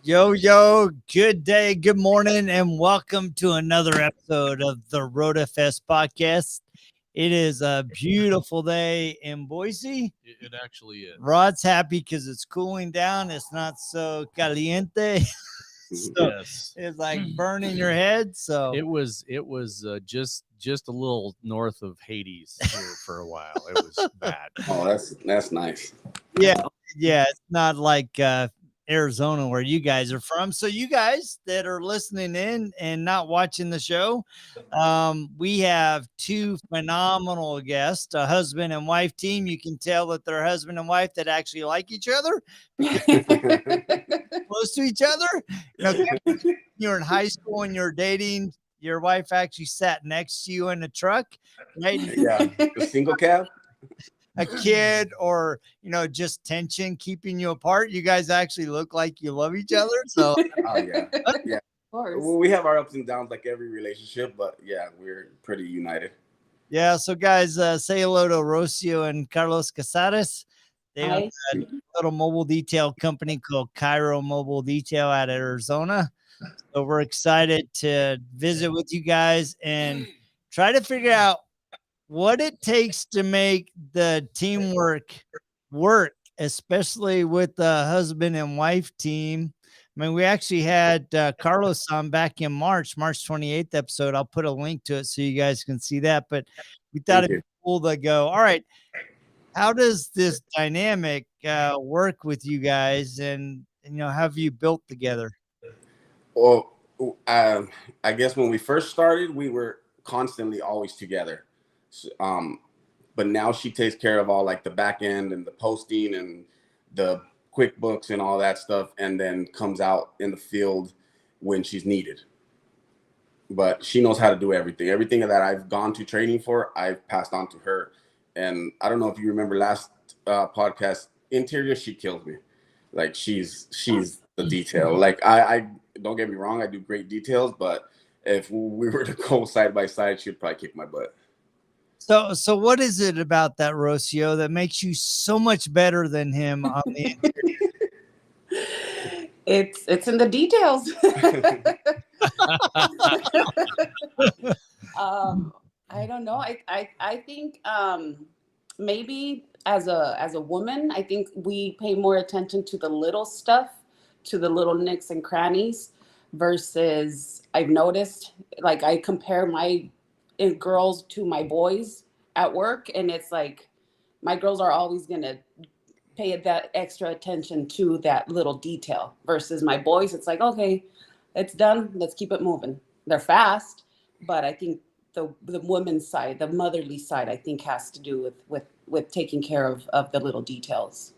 Yo, good day, good morning, and welcome to another episode of the RoadFS podcast. It is a beautiful day in Boise. It actually is. Rod's happy because it's cooling down. It's not so caliente. So Yes. it's like burning your head. So It was just a little north of Hades here for a while. It was bad. Oh, that's nice. yeah, it's not like Arizona where you guys are from. So you guys that are listening in and not watching the show, we have two phenomenal guests, a husband and wife team. You can tell that they're husband and wife that actually like each other, close to each other. You're in high school and you're dating. Your wife actually sat next to you in the truck, right? Yeah, a single cab. A kid or just tension keeping you apart. You guys actually look like you love each other. So Oh yeah, yeah. Of course. Well, we have our ups and downs like every relationship, but yeah, we're pretty united. yeah, so guys, say hello to Rocio and Carlos Cazares. They have Hi. a little mobile detail company called Cayro Mobile Detail out of Arizona. So we're excited to visit with you guys and try to figure out what it takes to make the teamwork work, especially with the husband and wife team. I mean, we actually had Carlos on back in March 28th episode. I'll put a link to it so you guys can see that. But we thought it'd be cool to go, all right, how does this dynamic work with you guys? And have you built together? Well, I guess when we first started, we were constantly always together. But now she takes care of all like the back end and the posting and the QuickBooks and all that stuff, and then comes out in the field when she's needed. But she knows how to do everything. Everything that I've gone to training for, I've passed on to her. And I don't know if you remember last podcast, interior, she kills me. Like she's the detail. Like I don't get me wrong, I do great details, but if we were to go side by side, she'd probably kick my butt. So what is it about that, Rocio, that makes you so much better than him on the It's in the details. I don't know. I think maybe as a woman, I think we pay more attention to the little stuff, to the little nicks and crannies, versus I've noticed, like I compare my girls to my boys at work, and it's like my girls are always gonna pay that extra attention to that little detail, versus my boys, it's like, okay, it's done, let's keep it moving. They're fast, but I think the women's side, the motherly side, I think has to do with taking care of the little details.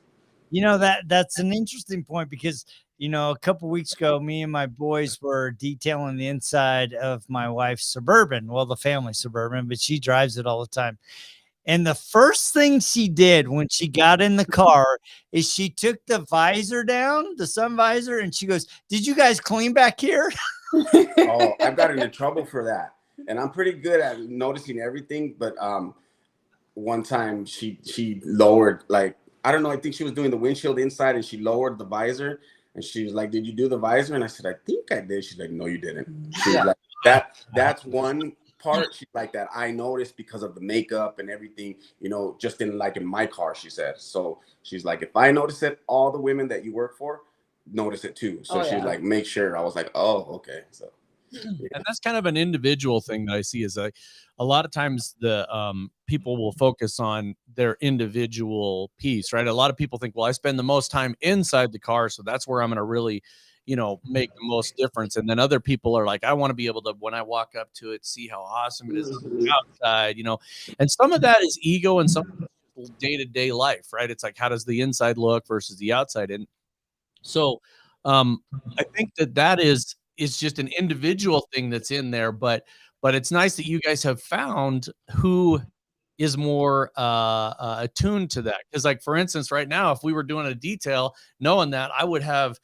That's an interesting point because a couple weeks ago, me and my boys were detailing the inside of my wife's Suburban. Well, the family Suburban, but she drives it all the time. And the first thing she did when she got in the car is she took the visor down, the sun visor, and she goes, "Did you guys clean back here?" Oh, I've gotten in trouble for that. And I'm pretty good at noticing everything. But one time she lowered, like, I don't know, I think she was doing the windshield inside and she lowered the visor. And she was like, "Did you do the visor?" And I said, "I think I did." She's like, "No, you didn't." She's like, that's one part. She's like, that I noticed because of the makeup and everything, just didn't like in my car, she said. So she's like, if I notice it, all the women that you work for notice it too. So she's like, make sure. I was like, oh, okay. So Yeah. And that's kind of an individual thing that I see is like a lot of times the people will focus on their individual piece, right? A lot of people think, well, I spend the most time inside the car, so that's where I'm going to really, make the most difference. And then other people are like, I want to be able to, when I walk up to it, see how awesome it is outside, and some of that is ego and some day-to-day life, right? It's like, how does the inside look versus the outside? And so I think that is just an individual thing that's in there, but it's nice that you guys have found who is more attuned to that. Because like, for instance, right now, if we were doing a detail, knowing that, I would have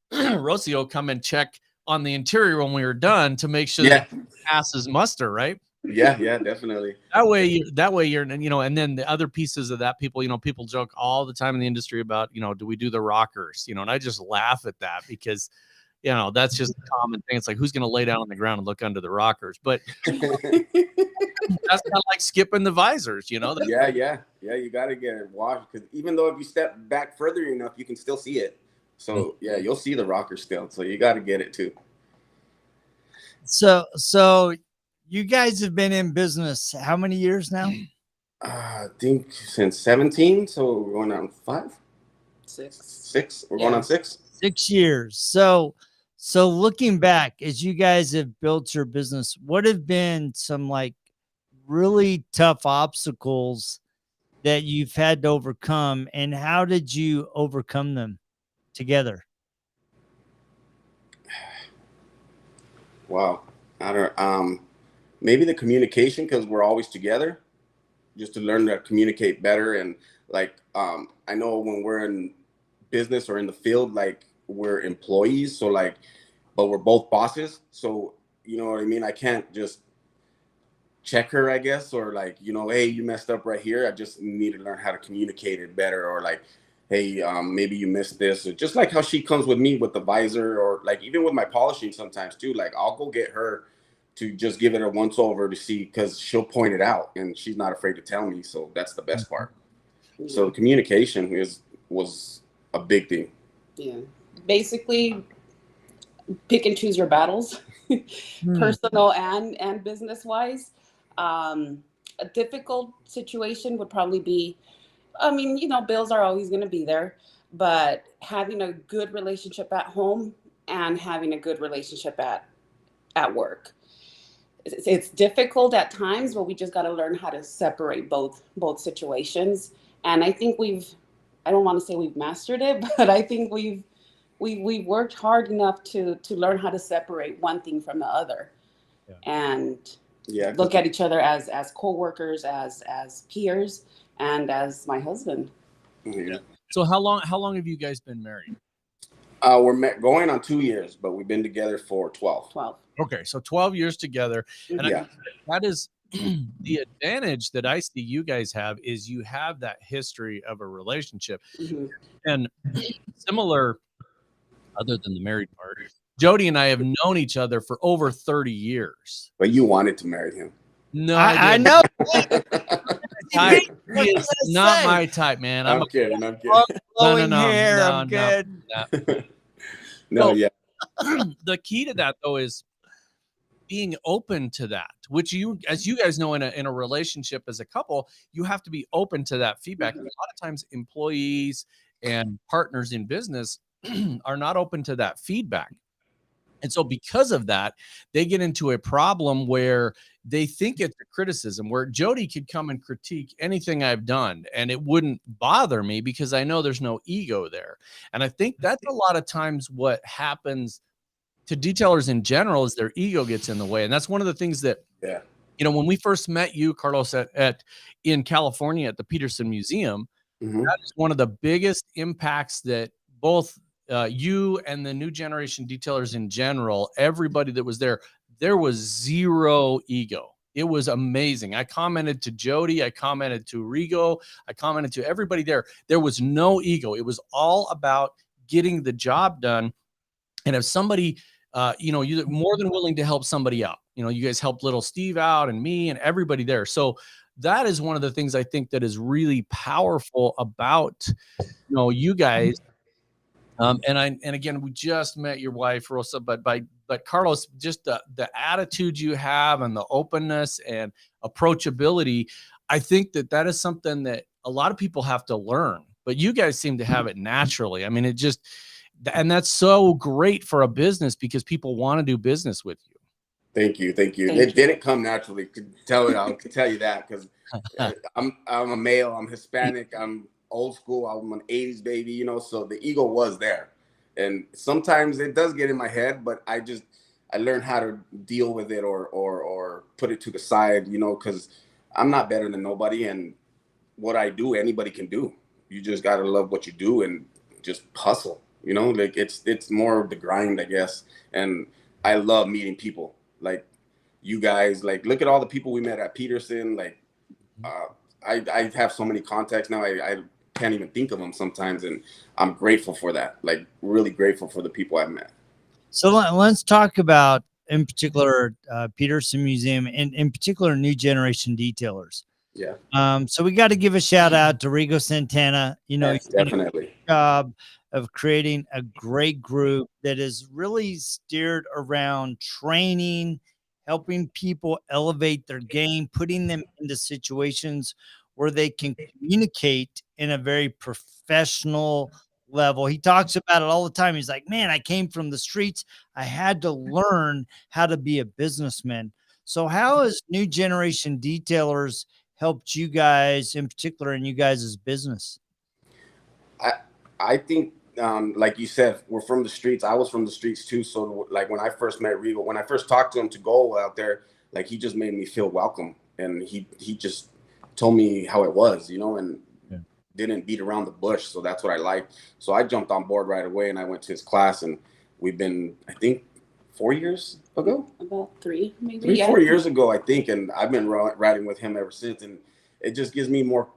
Rocio come and check on the interior when we were done to make sure that it passes muster, right? Yeah, definitely. That way you're, and then the other pieces of that, people joke all the time in the industry about, do we do the rockers, and I just laugh at that because you know, that's just a common thing. It's like, who's going to lay down on the ground and look under the rockers? But that's kind of like skipping the visors, you know? Yeah. You got to get it washed, because even though if you step back further enough, you can still see it. So yeah, you'll see the rocker still. So you got to get it too. So you guys have been in business how many years now? I think since 17. So we're going on 5, 6. We're going on 6. 6 years. So looking back, as you guys have built your business, what have been some like really tough obstacles that you've had to overcome, and how did you overcome them together? Wow. I don't, maybe the communication, because we're always together, just to learn to communicate better. And like, I know when we're in business or in the field, like we're employees. So like, but we're both bosses. So, you know what I mean? I can't just check her, I guess, or like, you know, hey, you messed up right here. I just need to learn how to communicate it better. Or like, hey, maybe you missed this. Or just like how she comes with me with the visor, or like even with my polishing sometimes too. Like I'll go get her to just give it a once over to see, because she'll point it out and she's not afraid to tell me. So that's the best part. So communication was a big thing. Yeah. Basically, pick and choose your battles, personal and business wise. A difficult situation would probably be, I mean, you know, bills are always going to be there, but having a good relationship at home and having a good relationship at work. It's difficult at times, but we just got to learn how to separate both situations. And I think I don't want to say we've mastered it, but I think we've worked hard enough to learn how to separate one thing from the other, and look at each other as co-workers, as peers, and as my husband. Yeah. So how long have you guys been married? We're going on 2 years, but we've been together for 12. Okay, so 12 years together. And that is the advantage that I see you guys have, is you have that history of a relationship. And similar, other than the married part, Jody and I have known each other for over 30 years. But you wanted to marry him. No, I know. He is not my type, man. I'm kidding. I'm kidding. Flowing hair. I'm good. No, yeah. The key to that, though, is being open to that, which as you guys know, in a relationship as a couple, you have to be open to that feedback. And a lot of times employees and partners in business are not open to that feedback. And so because of that, they get into a problem where they think it's a criticism, where Jody could come and critique anything I've done and it wouldn't bother me because I know there's no ego there. And I think that's a lot of times what happens to detailers in general, is their ego gets in the way. And that's one of the things that, you know, when we first met you, Carlos, in California at the Peterson Museum, that is one of the biggest impacts that both you and the new generation detailers in general, everybody that was there was zero ego. It was amazing. I commented to Jody, I commented to Rigo, I commented to everybody there. There was no ego. It was all about getting the job done. And if somebody, you know, you're more than willing to help somebody out. You know, you guys helped little Steve out and me and everybody there. So that is one of the things I think that is really powerful about, you know, you guys. And again, we just met your wife, Rosa, but Carlos, just the attitude you have and the openness and approachability, I think that is something that a lot of people have to learn, but you guys seem to have it naturally. I mean, and that's so great for a business, because people want to do business with you. Thank you. It didn't come naturally. I'll tell you that, because I'm a male, I'm Hispanic, I'm old school, I'm an 80s baby, you know, so the ego was there. And sometimes it does get in my head, but I learned how to deal with it or put it to the side, you know, because I'm not better than nobody, and what I do, anybody can do. You just got to love what you do and just hustle, you know, like it's more of the grind, I guess. And I love meeting people like you guys. Like, look at all the people we met at Peterson. Like, I have so many contacts now. I can't even think of them sometimes, and I'm grateful for that. Like, really grateful for the people I've met. So let's talk about, in particular, Peterson Museum, and in particular, new generation detailers. Yeah. So we got to give a shout out to Rigo Santana. You know, Yes, definitely. job of creating a great group that is really steered around training, helping people elevate their game, putting them into situations where they can communicate in a very professional level. He talks about it all the time. He's like, man, I came from the streets. I had to learn how to be a businessman. So how has new generation detailers helped you guys, in particular, in you guys' business? I think, like you said, we're from the streets. I was from the streets too. So like when I first met Regal, when I first talked to him to go out there, like he just made me feel welcome, and he just told me how it was, you know, and didn't beat around the bush. So that's what I liked. So I jumped on board right away, and I went to his class, and we've been, I think, 4 years ago, about 3, maybe 3, 4 years ago, I think, and I've been riding with him ever since, and it just gives me more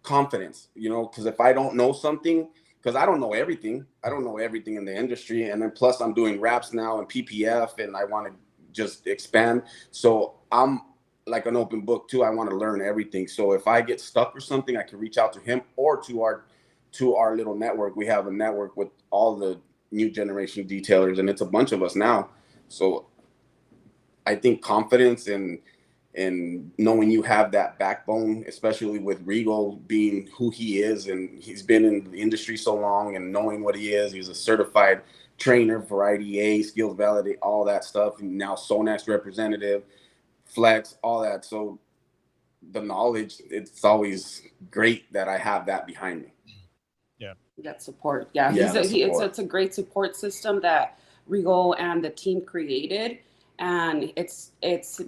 confidence, you know, because if I don't know something, because I don't know everything. I don't know everything in the industry. And then plus I'm doing raps now and PPF, and I want to just expand. So I'm like an open book too. I want to learn everything. So if I get stuck or something, I can reach out to him or to our little network. We have a network with all the new generation detailers, and it's a bunch of us now. So I think confidence and knowing you have that backbone, especially with Regal being who he is, and he's been in the industry so long, and knowing what he is, he's a certified trainer for IDA, skills validate, all that stuff, and now Sonax representative, Flex, all that. So the knowledge, it's always great that I have that behind me. Yeah, that support. Yeah, it's a great support system that Regal and the team created. And it's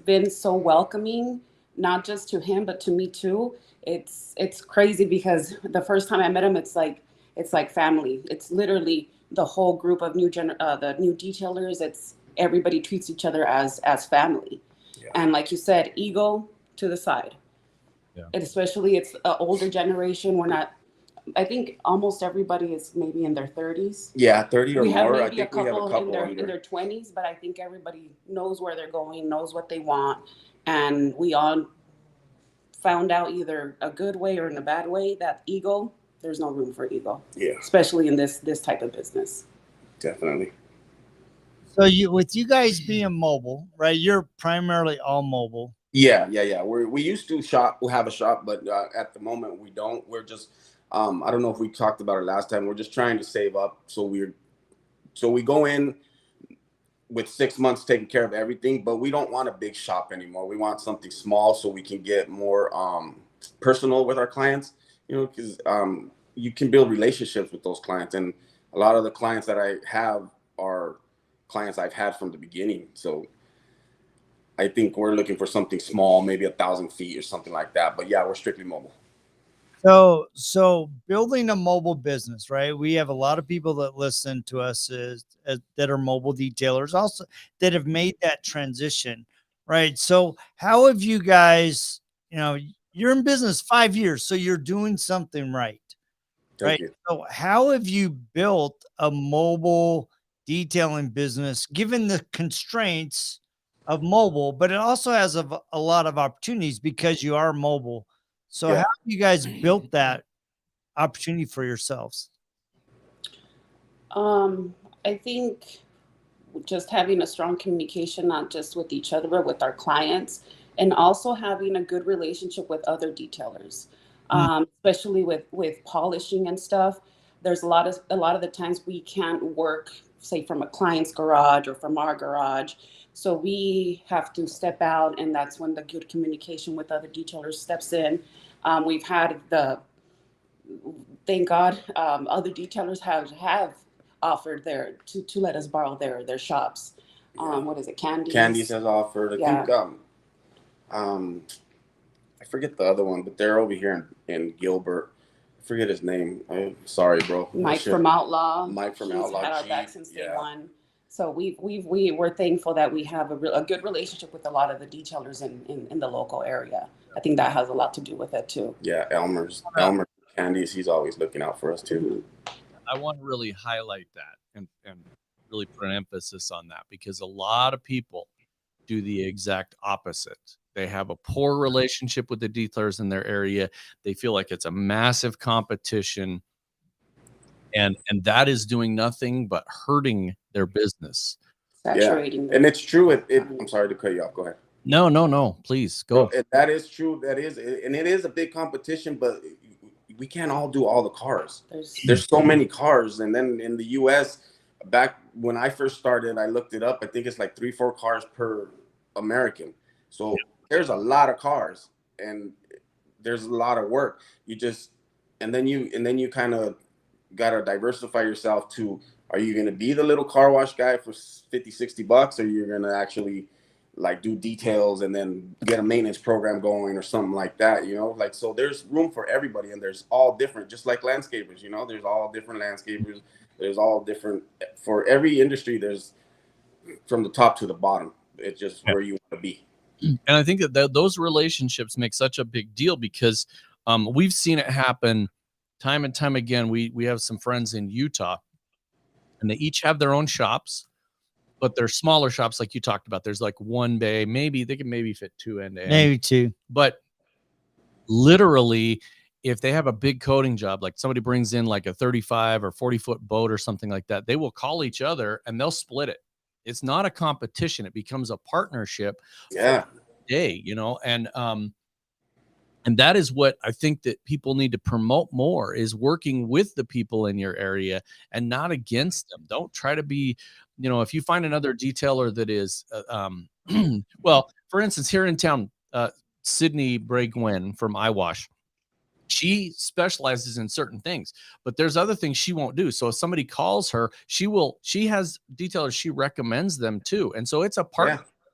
been so welcoming, not just to him but to me too. It's crazy because the first time I met him, it's like family. It's literally the whole group of the new detailers. It's everybody treats each other as family. Yeah. And like you said, ego to the side. Yeah. And especially it's an older generation. We're not. I think almost everybody is maybe in their 30s. Yeah, 30 or we have more. Maybe I think we have a couple in their 20s, but I think everybody knows where they're going, knows what they want, and we all found out either a good way or in a bad way that ego. There's no room for ego. Yeah, especially in this type of business. Definitely. So with you guys being mobile, right? You're primarily all mobile. Yeah. We used to have a shop, but at the moment we don't. We're just I don't know if we talked about it last time. We're just trying to save up. So we go in with 6 months taking care of everything, but we don't want a big shop anymore. We want something small so we can get more personal with our clients, you know, because you can build relationships with those clients. And a lot of the clients that I have are clients I've had from the beginning. So I think we're looking for something small, maybe 1,000 feet or something like that. But yeah, we're strictly mobile. So building a mobile business, right? We have a lot of people that listen to us that are mobile detailers, also that have made that transition, right? So how have you guys, you know, you're in business 5 years, so you're doing something right, right? So how have you built a mobile detailing business, given the constraints of mobile, but it also has a lot of opportunities because you are mobile. So how have you guys built that opportunity for yourselves? I think just having a strong communication, not just with each other, but with our clients, and also having a good relationship with other detailers, especially with polishing and stuff. There's a lot of the times we can't work, say, from a client's garage or from our garage. So we have to step out, and that's when the good communication with other detailers steps in. We've had thank God, other detailers have offered to let us borrow their shops. What is it? Candies has offered. I think I forget the other one, but they're over here in Gilbert. I forget his name. I'm sorry, bro. Mike from Outlaw. He's had our back since day one. So we're thankful that we have a good relationship with a lot of the detailers in the local area. I think that has a lot to do with it too. Yeah, Elmer Candies, he's always looking out for us too. I want to really highlight that and really put an emphasis on that, because a lot of people do the exact opposite. They have a poor relationship with the detailers in their area. They feel like it's a massive competition, and that is doing nothing but hurting their business. Saturating. And it's true. I'm sorry to cut you off. Go ahead. No, please go. That is true. That is, and it is a big competition, but we can't all do all the cars. There's so many cars. And then in the US, back when I first started, I looked it up. I think it's like 3-4 cars per American. So there's a lot of cars, and there's a lot of work. And then you kind of got to diversify yourself to, are you going to be the little car wash guy for $50-$60, or you're going to actually like do details and then get a maintenance program going or something like that, like, so there's room for everybody, and there's all different, just like landscapers, there's all different landscapers. There's all different for every industry. There's from the top to the bottom. It's just where you want to be. And I think that those relationships make such a big deal, because we've seen it happen time and time again. We have some friends in Utah, and they each have their own shops, but they're smaller shops, like you talked about. There's like one bay, maybe they can fit 2 end to end. Maybe 2. But literally, if they have a big coating job, like somebody brings in like a 35 or 40-foot boat or something like that, they will call each other and they'll split it. It's not a competition. It becomes a partnership. Yeah. Day, and that is what I think that people need to promote more, is working with the people in your area and not against them. Don't try to be, if you find another detailer that is, well, for instance, here in town, Sydney Bray-Gwynn from iWash, she specializes in certain things, but there's other things she won't do. So if somebody calls her, she has detailers she recommends them to. And so it's a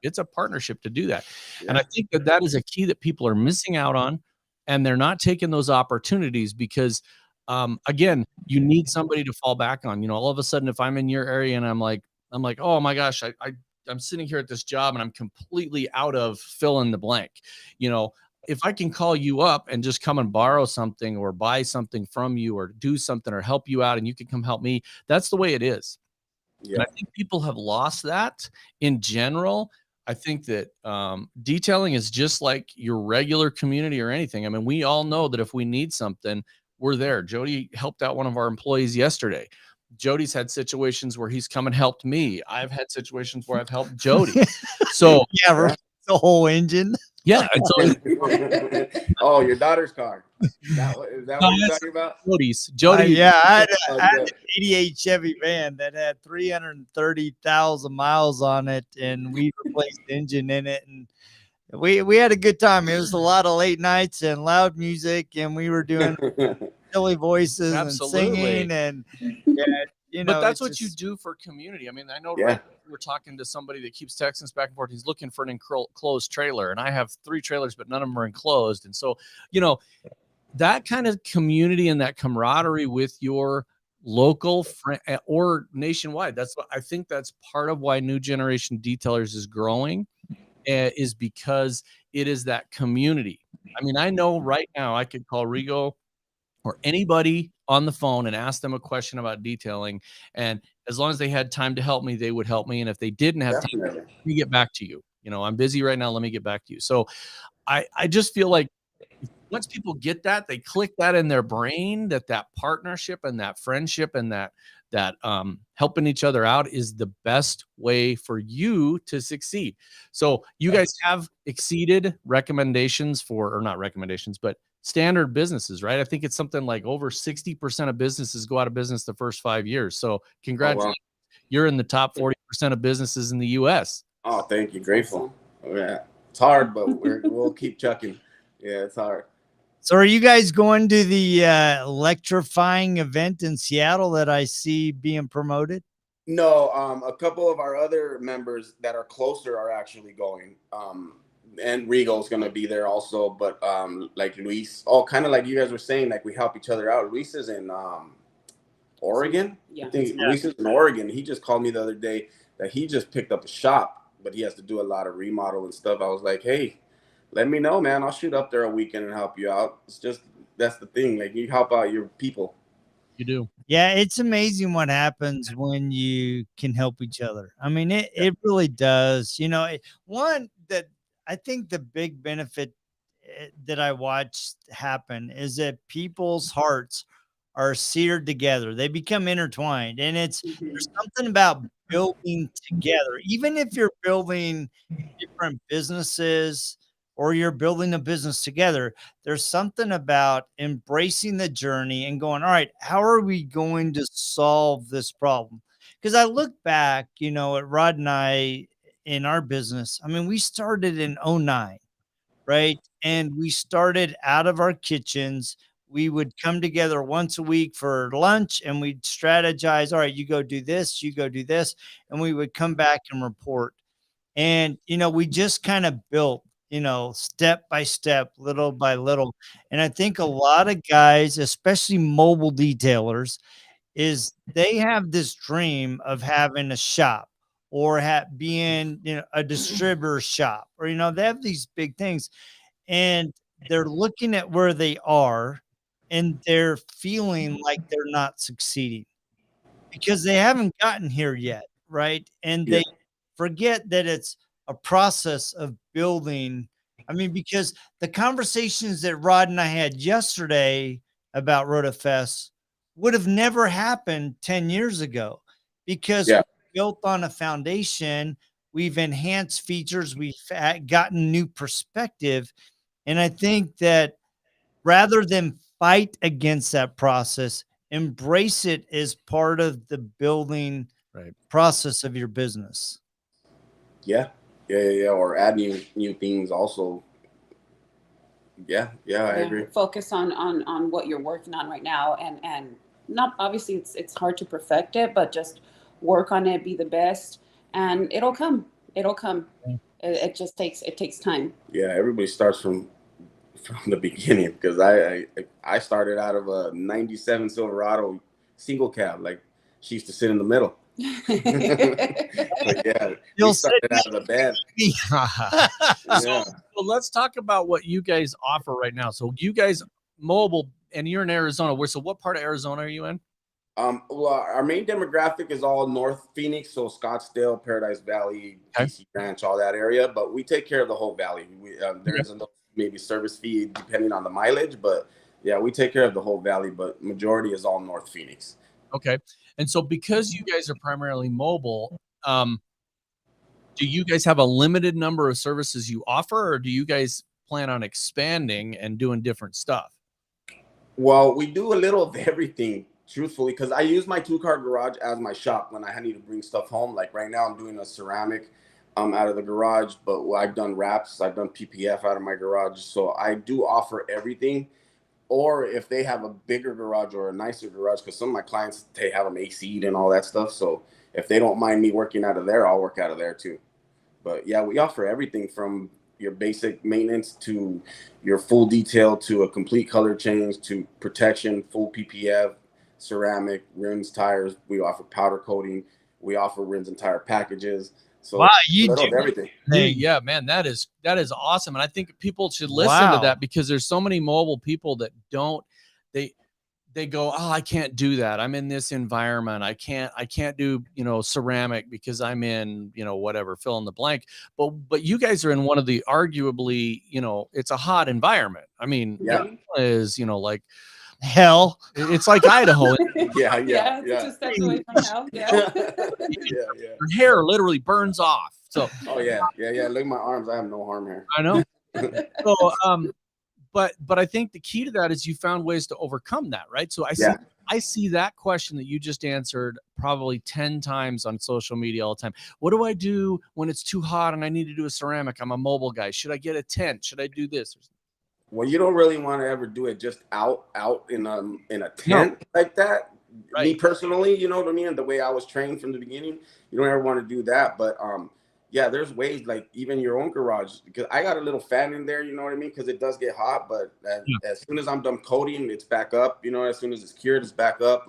it's a partnership to do that. Yeah. And I think that is a key that people are missing out on, and they're not taking those opportunities because, again, you need somebody to fall back on. All of a sudden, if I'm in your area and I'm like, oh my gosh, I'm sitting here at this job and I'm completely out of fill in the blank. If I can call you up and just come and borrow something or buy something from you or do something or help you out, and you can come help me, that's the way it is. Yeah. And I think people have lost that in general. I think that detailing is just like your regular community or anything. I mean, we all know that if we need something, we're there. Jody helped out one of our employees yesterday. Jody's had situations where he's come and helped me. I've had situations where I've helped Jody. So yeah, the whole engine. Yeah. Oh, your daughter's car. Is that what you're talking about? Jody. Yeah, I had an 88 Chevy van that had 330,000 miles on it, and we replaced the engine in it, and we had a good time. It was a lot of late nights and loud music, and we were doing silly voices and singing, and but that's what you do for community. I mean, I know we're talking to somebody that keeps texting us back and forth. He's looking for an enclosed trailer, and I have 3 trailers, but none of them are enclosed. And so, that kind of community and that camaraderie with your local friend or nationwide, I think that's part of why new generation detailers is growing, is because it is that community. I mean, I know right now I could call Rigo or anybody on the phone and ask them a question about detailing, and as long as they had time to help me, they would help me. And if they didn't have time, let me get back to you. I'm busy right now. Let me get back to you. So I just feel like once people get that, they click that in their brain, that partnership and that friendship and that helping each other out is the best way for you to succeed. So you guys have exceeded recommendations or not recommendations, but standard businesses, right? I think it's something like over 60% of businesses go out of business the first 5 years. So congratulations. Oh, wow. You're in the top 40% of businesses in the US. Oh, thank you. Grateful. Yeah. It's hard, but we'll keep chucking. Yeah, it's hard. So are you guys going to the electrifying event in Seattle that I see being promoted? No, a couple of our other members that are closer are actually going. And Regal's going to be there also, but like Luis, kind of like you guys were saying, like we help each other out. Luis is in Oregon. Yeah. I think Luis is in Oregon. He just called me the other day that he just picked up a shop, but he has to do a lot of remodel and stuff. I was like, hey, let me know, man. I'll shoot up there a weekend and help you out. It's just, that's the thing. Like, you help out your people. You do. Yeah, it's amazing what happens when you can help each other. I mean, it really does. You know, one that I think the big benefit that I watched happen is that people's hearts are seared together. They become intertwined, and there's something about building together, even if you're building different businesses or you're building a business together. There's something about embracing the journey and going, all right, how are we going to solve this problem? Because I look back, you know, at Rod and I in our business. I mean, we started in '09, right? And we started out of our kitchens. We would come together once a week for lunch and we'd strategize. All right, you go do this, you go do this. And we would come back and report. And, you know, we just kind of built, you know, step by step, little by little. And I think a lot of guys, especially mobile detailers, is they have this dream of having a shop or being, you know, a distributor shop, or, you know, they have these big things and they're looking at where they are and they're feeling like they're not succeeding because they haven't gotten here yet, right? And Yeah. they forget that it's a process of building. I mean, because the conversations that Rod and I had yesterday about RoadFS would have never happened 10 years ago because Yeah. we built on a foundation. We've enhanced features. We've gotten new perspective. And I think that rather than fight against that process, embrace it as part of the building process of your business. Yeah. Or add new things also. Yeah, I agree. Focus on what you're working on right now, and not obviously it's hard to perfect it, but just work on it, be the best, and it'll come. It just takes time. Yeah, everybody starts from the beginning, because I started out of a '97 Silverado single cab. Like, she used to sit in the middle. But yeah, we started out of the bed. So let's talk about what you guys offer right now. So you guys mobile, and you're in Arizona. So what part of Arizona are you in? Well, our main demographic is all North Phoenix, so Scottsdale, Paradise Valley, DC Ranch, all that area. But we take care of the whole valley. There is a little maybe service fee depending on the mileage, but yeah, we take care of the whole valley. But majority is all North Phoenix. Okay, and so because you guys are primarily mobile, do you guys have a limited number of services you offer, or do you guys plan on expanding and doing different stuff? Well, we do a little of everything, truthfully, because I use my 2-car garage as my shop when I need to bring stuff home. Like right now, I'm doing a ceramic out of the garage, but I've done wraps, I've done PPF out of my garage. So I do offer everything. Or if they have a bigger garage or a nicer garage, because some of my clients, they have them AC'd and all that stuff. So if they don't mind me working out of there, I'll work out of there too. But yeah, we offer everything from your basic maintenance to your full detail to a complete color change to protection, full PPF, ceramic, rims, tires. We offer powder coating. We offer rims and tire packages. So wow, you do everything. Yeah, man, that is awesome. And I think people should listen to that, because there's so many mobile people that don't, they go, oh, I can't do that. I'm in this environment. I can't do, you know, ceramic because I'm in, you know, whatever, fill in the blank. But you guys are in one of the arguably, you know, it's a hot environment. I mean, is, you know, like hell. It's like Idaho. Yeah. It's just steps away from hell. Yeah. Your hair literally burns off. So yeah. Look at my arms. I have no arm hair. I know. So but I think the key to that is you found ways to overcome that, right? So I see that question that you just answered probably 10 times on social media all the time. What do I do when it's too hot and I need to do a ceramic? I'm a mobile guy. Should I get a tent? Should I do this? Well, you don't really want to ever do it just out in a tent like that. Right. Me personally, you know what I mean? The way I was trained from the beginning, you don't ever want to do that. But yeah, there's ways, like even your own garage, because I got a little fan in there, you know what I mean? Because it does get hot, but as soon as I'm done coating, it's back up. You know, as soon as it's cured, it's back up.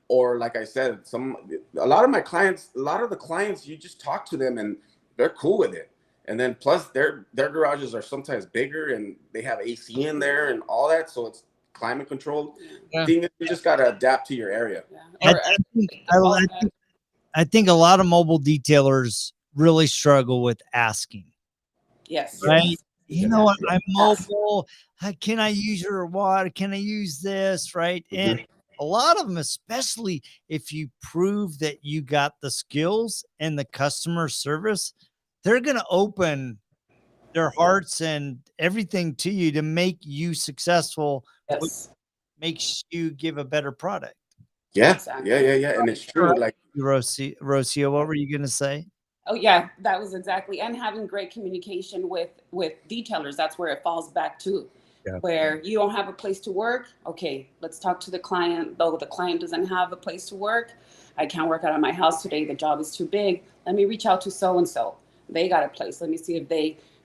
Or like I said, a lot of the clients, you just talk to them and they're cool with it. And then plus their garages are sometimes bigger and they have AC in there and all that. So it's climate controlled. Yeah. Thing is, you just got to adapt to your area. Yeah. I think a lot of mobile detailers really struggle with asking. Yes. Right. Yes. You know what? I'm mobile. Can I use your water? Can I use this? Right. And a lot of them, especially if you prove that you got the skills and the customer service, they're going to open their hearts and everything to you to make you successful, which Yes. makes you give a better product. Yeah. Exactly. Yeah. And it's true. Like, Rocio, what were you going to say? Oh yeah, that was exactly. And having great communication with detailers. That's where it falls back to. Yeah. Where you don't have a place to work. Okay, let's talk to the client. Though the client doesn't have a place to work, I can't work out of my house today. The job is too big. Let me reach out to so-and-so. They got a place. Let me see if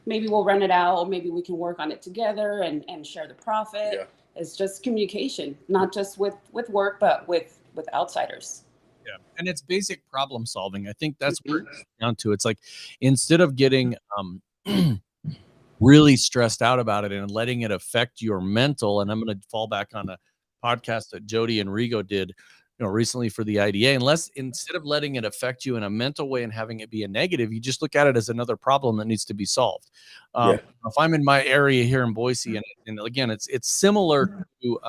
maybe we'll rent it out, or maybe we can work on it together and share the profit. Yeah. It's just communication, not just with work, but with outsiders. Yeah. And it's basic problem solving. I think that's where it comes down to. It's like, instead of getting really stressed out about it and letting it affect your mental, and I'm going to fall back on a podcast that Jody and Rigo did, recently for the IDA, instead of letting it affect you in a mental way and having it be a negative, you just look at it as another problem that needs to be solved. If I'm in my area here in Boise, and again, it's similar to,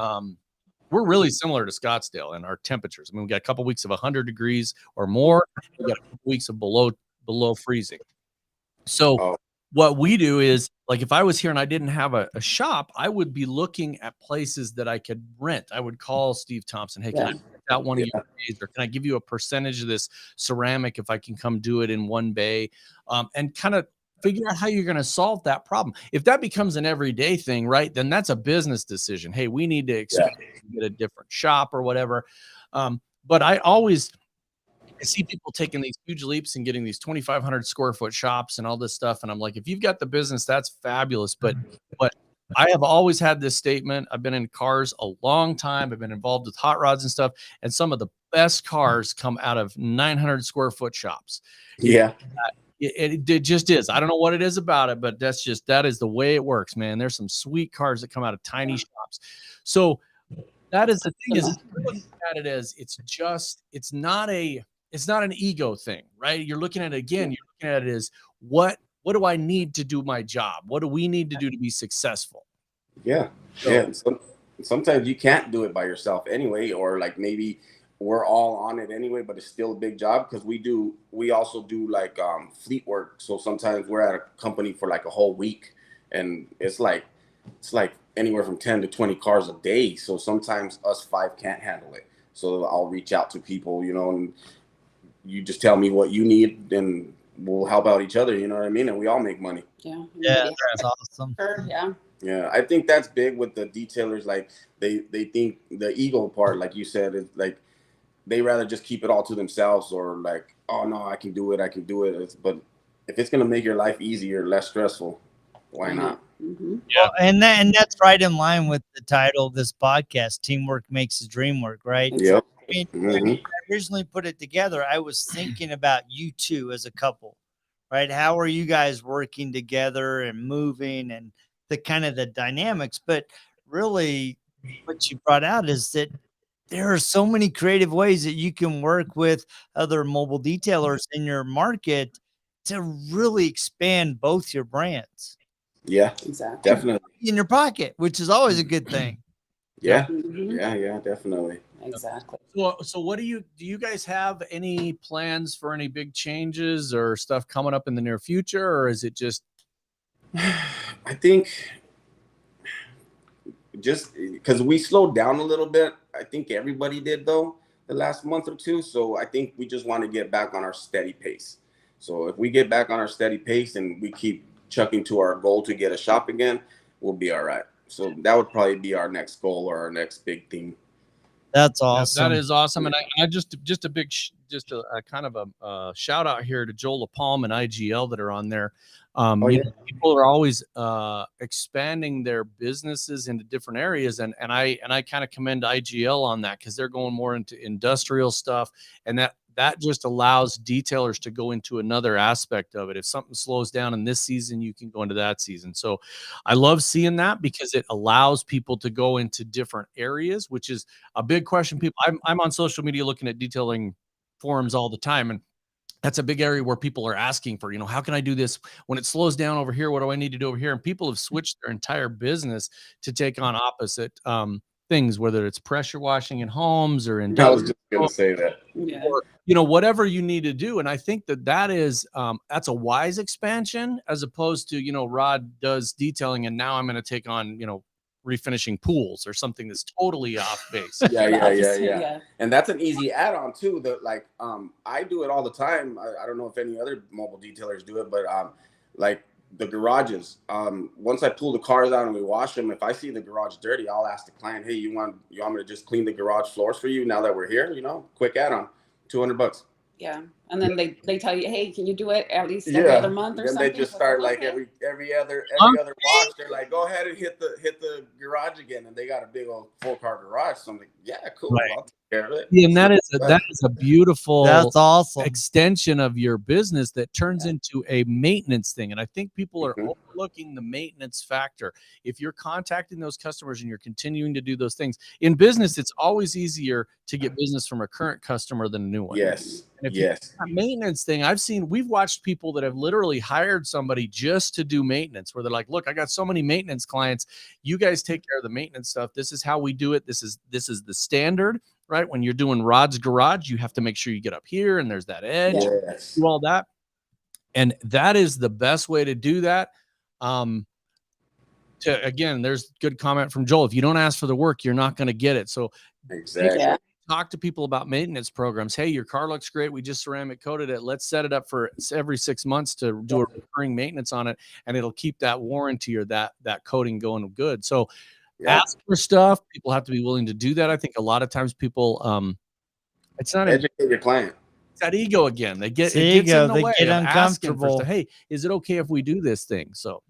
we're really similar to Scottsdale in our temperatures. I mean, we got a couple weeks of 100 degrees or more. We got a couple weeks of below freezing. So what we do is, like, if I was here and I didn't have a shop, I would be looking at places that I could rent. I would call Steve Thompson. Hey, can I rent out one of your bays, or can I give you a percentage of this ceramic if I can come do it in one bay, and kind of figure out how you're going to solve that problem. If that becomes an everyday thing, right, then that's a business decision. Hey, we need to expand, get a different shop or whatever. But I see people taking these huge leaps and getting these 2,500 square foot shops and all this stuff. And I'm like, if you've got the business, that's fabulous. But I have always had this statement. I've been in cars a long time. I've been involved with hot rods and stuff. And some of the best cars come out of 900 square foot shops. Yeah. It just is. I don't know what it is about it, but that is the way it works, man. There's some sweet cars that come out of tiny shops. So that is the thing, is looking at it as it's not an ego thing, right? You're looking at it again. You're looking at it as what do I need to do my job? What do we need to do to be successful? Yeah. Sometimes you can't do it by yourself anyway, or like maybe we're all on it anyway, but it's still a big job because we also do like fleet work. So sometimes we're at a company for like a whole week, and it's like anywhere from 10 to 20 cars a day. So sometimes us 5 can't handle it. So I'll reach out to people, and you just tell me what you need, and we'll help out each other. You know what I mean? And we all make money. Yeah, that's awesome. Sure, yeah. Yeah, I think that's big with the detailers. Like they think the ego part, like you said, is like they rather just keep it all to themselves, or like, oh no, I can do it. But if it's gonna make your life easier, less stressful, why not? Mm-hmm. Yeah, and that's right in line with the title of this podcast: "Teamwork Makes the Dream Work." Right? Yep. I mean, when I originally put it together, I was thinking about you two as a couple, right? How are you guys working together and moving, and the kind of the dynamics? But really, what you brought out is that there are so many creative ways that you can work with other mobile detailers in your market to really expand both your brands. Yeah, Exactly. definitely. In your pocket, which is always a good thing. Yeah, Mhm. yeah, definitely. Exactly. So what do you guys have any plans for any big changes or stuff coming up in the near future, or is it just? I think just because we slowed down a little bit. I think everybody did, though, the last month or two. So I think we just want to get back on our steady pace. So if we get back on our steady pace and we keep chucking to our goal to get a shop again, we'll be all right. So that would probably be our next goal or our next big thing. That's awesome. That is awesome. And I just a big, a kind of a shout out here to Joel LaPalm and IGL that are on there. People are always expanding their businesses into different areas, and I kind of commend IGL on that, because they're going more into industrial stuff, and that just allows detailers to go into another aspect of it. If something slows down in this season, you can go into that season. So I love seeing that because it allows people to go into different areas, which is a big question. People, I'm on social media looking at detailing forums all the time, and that's a big area where people are asking for, how can I do this when it slows down over here? What do I need to do over here? And people have switched their entire business to take on opposite things, whether it's pressure washing in homes or in. I was just going to say that. Or, whatever you need to do. And I think that is, that's a wise expansion as opposed to, Rod does detailing and now I'm going to take on, refinishing pools or something that's totally off base. Yeah. And that's an easy add-on too. That like I do it all the time. I don't know if any other mobile detailers do it, but like the garages. Once I pull the cars out and we wash them, if I see the garage dirty, I'll ask the client, hey, you want me to just clean the garage floors for you now that we're here? Quick add-on, $200. Yeah, and then they tell you, hey, can you do it at least every other month or something? Then they just start like every other wash. They're like, go ahead and hit the garage again, and they got a big old 4-car garage. So I'm like, yeah, cool. Right. I'll take care of it. Yeah, and that is a beautiful, that's awesome extension of your business that turns into a maintenance thing. And I think people are overlooking the maintenance factor. If you're contacting those customers and you're continuing to do those things in business, it's always easier to get business from a current customer than a new one. Yes. And if that maintenance thing, we've watched people that have literally hired somebody just to do maintenance, where they're like, look, I got so many maintenance clients. You guys take care of the maintenance stuff. This is how we do it. This is the standard, right? When you're doing Rod's garage, you have to make sure you get up here and there's that edge, do all that. And that is the best way to do that. Again, there's good comment from Joel. If you don't ask for the work, you're not going to get it. So exactly. Talk to people about maintenance programs. Hey, your car looks great. We just ceramic coated it. Let's set it up for every 6 months to do a recurring maintenance on it, and it'll keep that warranty or that coating going good. So ask for stuff. People have to be willing to do that. I think a lot of times people, it's not educate your client. It's that ego again. It gets in the way. Get uncomfortable. Hey, is it okay if we do this thing? So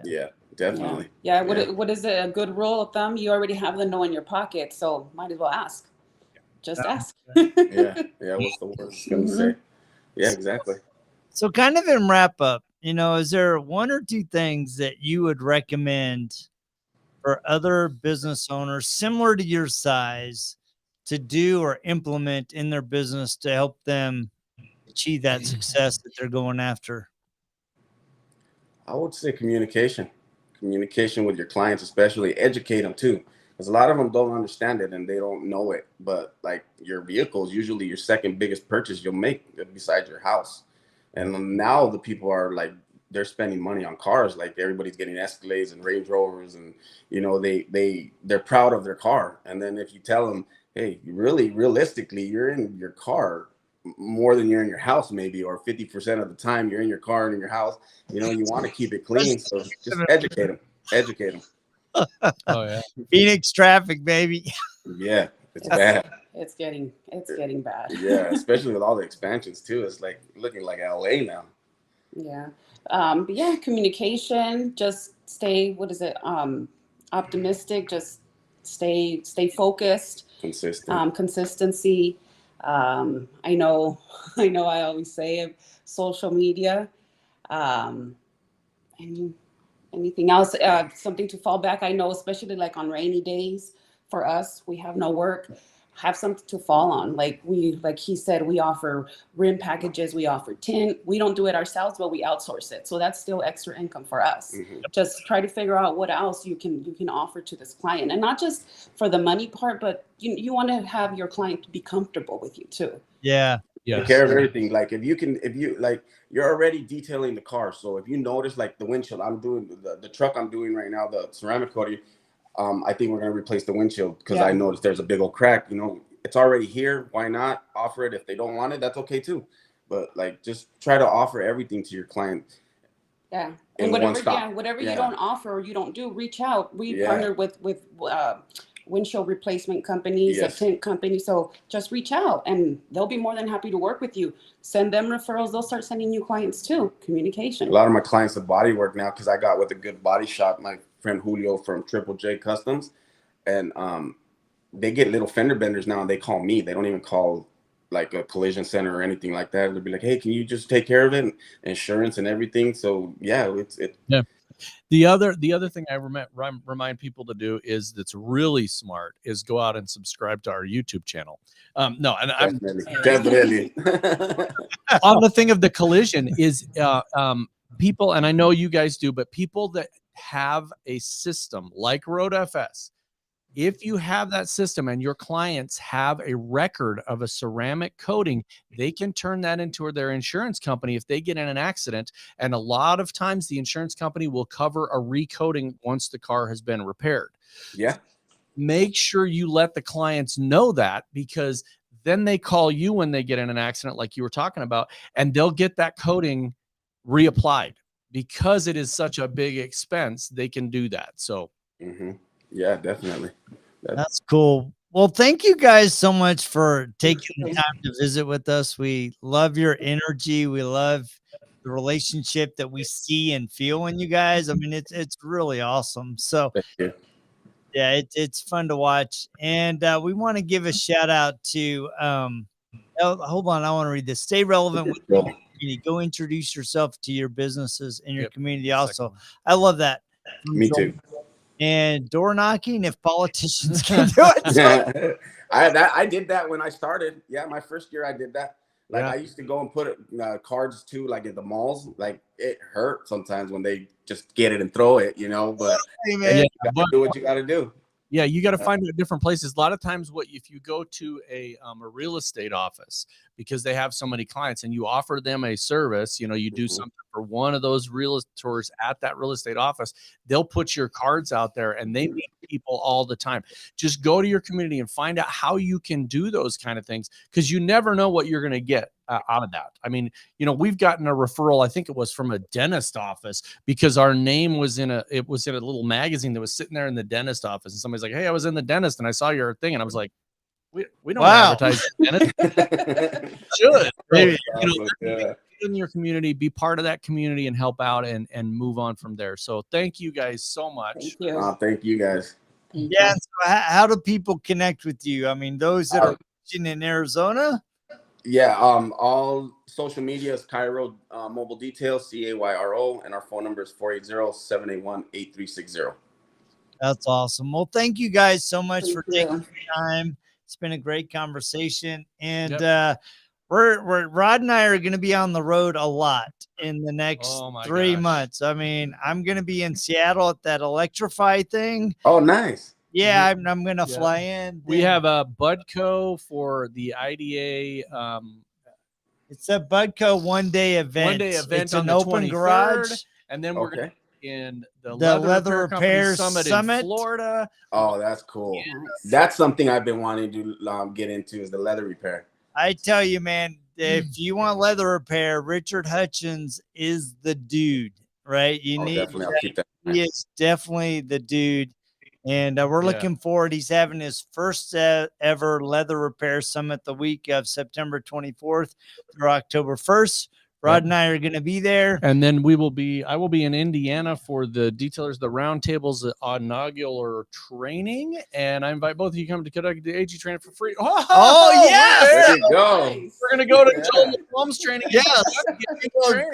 yeah, definitely. Yeah. What is a good rule of thumb? You already have the no in your pocket, so might as well ask. Just ask. Yeah. What's the worst going to say? Yeah, exactly. So kind of in wrap up, is there one or two things that you would recommend for other business owners similar to your size to do or implement in their business to help them achieve that success that they're going after? I would say communication with your clients, especially educate them too. Because a lot of them don't understand it and they don't know it. But like your vehicle is usually your second biggest purchase you'll make besides your house. And now the people are like, they're spending money on cars. Like everybody's getting Escalades and Range Rovers, and they're proud of their car. And then if you tell them, hey, realistically, you're in your car more than you're in your house, maybe, or 50% of the time you're in your car and in your house. You want to keep it clean. So just educate them. Oh yeah, Phoenix traffic, baby. Yeah, it's bad. It's getting bad. Yeah, especially with all the expansions too. It's like looking like LA now. Yeah. But communication. Just stay. What is it? Optimistic. Just stay focused. Consistent. Consistency. I know. I always say it. Social media. Anything else, something to fall back? I know, especially like on rainy days for us, we have no work, have something to fall on. Like he said, we offer rim packages, we offer tint. We don't do it ourselves, but we outsource it. So that's still extra income for us. Just try to figure out what else you can offer to this client, and not just for the money part, but you want to have your client be comfortable with you too. Yeah. Take care of everything. Like if you like, you're already detailing the car. So if you notice like the windshield, I'm doing the truck I'm doing right now, the ceramic coating. I think we're going to replace the windshield because I noticed there's a big old crack. It's already here. Why not offer it? If they don't want it, that's okay too. But like, just try to offer everything to your client. Yeah. And whatever you don't offer or you don't do, reach out. We partner with windshield replacement companies, a tint company. So just reach out and they'll be more than happy to work with you. Send them referrals. They'll start sending you clients too. Communication. A lot of my clients have body work now because I got with a good body shop, my friend Julio from Triple J Customs. And they get little fender benders now and they call me. They don't even call like a collision center or anything like that. They'll be like, hey, can you just take care of it? And insurance and everything. So yeah, yeah. The other thing I remind people to do is that's really smart is go out and subscribe to our YouTube channel. No, and definitely. On the thing of the collision is people, and I know you guys do, but people that have a system like RoadFS, if you have that system and your clients have a record of a ceramic coating, they can turn that into their insurance company if they get in an accident. And a lot of times the insurance company will cover a recoating once the car has been repaired. Yeah. Make sure you let the clients know that, because then they call you when they get in an accident, like you were talking about, and they'll get that coating reapplied. Because it is such a big expense, they can do that. So yeah, definitely. That's cool. Well, thank you guys so much for taking the time to visit with us. We love your energy. We love the relationship that we see and feel in you guys. I mean, it's really awesome. So yeah, it's fun to watch. And we want to give a shout out to hold on, I want to read this. Stay relevant with the community. Go introduce yourself to your businesses and your community also. I love that. Me too. And door knocking, if politicians can do it. So. I did that when I started. Yeah, my first year I did that. Like I used to go and put cards too, like at the malls. Like it hurt sometimes when they just get it and throw it, you know. But hey, man, you gotta do what you got to do. Yeah, you got to find it at different places. A lot of times, if you go to a real estate office, because they have so many clients, and you offer them a service, you know, you do something for one of those realtors at that real estate office, they'll put your cards out there, and they meet people all the time. Just go to your community and find out how you can do those kind of things, because you never know what you're going to get out of that. I mean, you know, we've gotten a referral, I think it was from a dentist office, because our name was in a little magazine that was sitting there in the dentist office, and somebody's like, hey, I was in the dentist and I saw your thing, and I was like, we don't advertise dentist. Should maybe, you know, in your community, be part of that community and help out and move on from there. So thank you guys so much. Thank you guys. Yeah. So how do people connect with you? I mean, those that are watching in Arizona. Yeah, all social media is Cayro Mobile Detail, CAYRO, and our phone number is 480-781-8360. That's awesome. Well, thank you guys so much for taking the time. It's been a great conversation, and we're Rod and I are going to be on the road a lot in the next 3 months. I mean, I'm going to be in Seattle at that Electrify thing. Oh, nice. Yeah, I'm going to fly in. We have a Budco for the IDA. It's a Budco one-day event. It's an open garage. And then we're going to be in the Leather Repair Summit in Florida. Oh, that's cool. Yes. That's something I've been wanting to get into, is the leather repair. I tell you, man, if you want leather repair, Richard Hutchins is the dude, right? You need definitely. I'll keep that. He is definitely the dude. And we're looking forward. He's having his first ever leather repair summit the week of September 24th through October 1st. Rod and I are going to be there. And then I will be in Indiana for the Detailers, the Roundtable's inaugural training. And I invite both of you to come to conduct the AG training for free. Oh yeah. There you go. Nice. We're going to go to Joel McComb's training. Yes.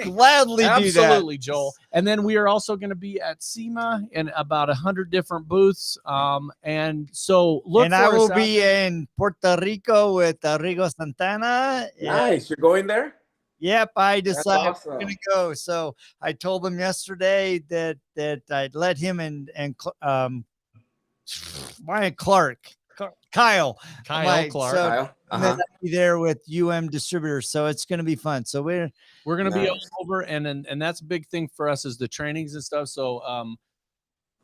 Gladly do that. Absolutely, Joel. And then we are also going to be at SEMA in about 100 different booths. And so look for us. And I will be in Puerto Rico with Rigo Santana. Nice. You're going there? Yep, I decided I'm going to go. So I told him yesterday that I'd let him and Ryan Kyle Clark. So and then I'll be there with distributors. So it's going to be fun. So we're going to be all over, and that's a big thing for us is the trainings and stuff. So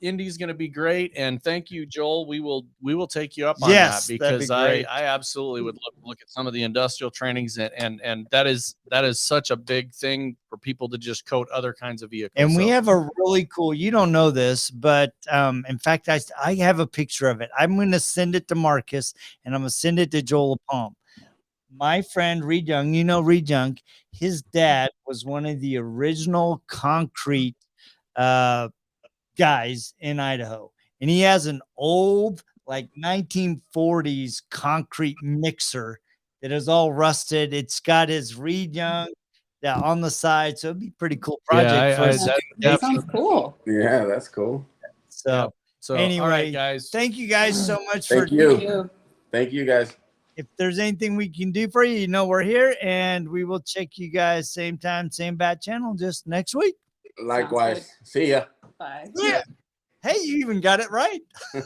Indy's going to be great, and thank you, Joel. We will take you up on that, because I absolutely would look at some of the industrial trainings, and that is such a big thing for people to just coat other kinds of vehicles. And we have a really cool, you don't know this, but in fact, I have a picture of it. I'm going to send it to Marcus, and I'm going to send it to Joel Palm. My friend Reed Young, Reed Young, his dad was one of the original concrete guys in Idaho, and he has an old like 1940s concrete mixer that is all rusted. It's got his Reed Young on the side, so it'd be a pretty cool project for us. That sounds cool. Yeah, that's cool. So, yeah. So anyway, all right, guys. thank you guys so much Thank for you. Thank you, guys. If there's anything we can do for you, you know we're here, and we will check you guys same time, same bat channel, just next week. Likewise. See ya. Bye. Yeah. Hey, you even got it right.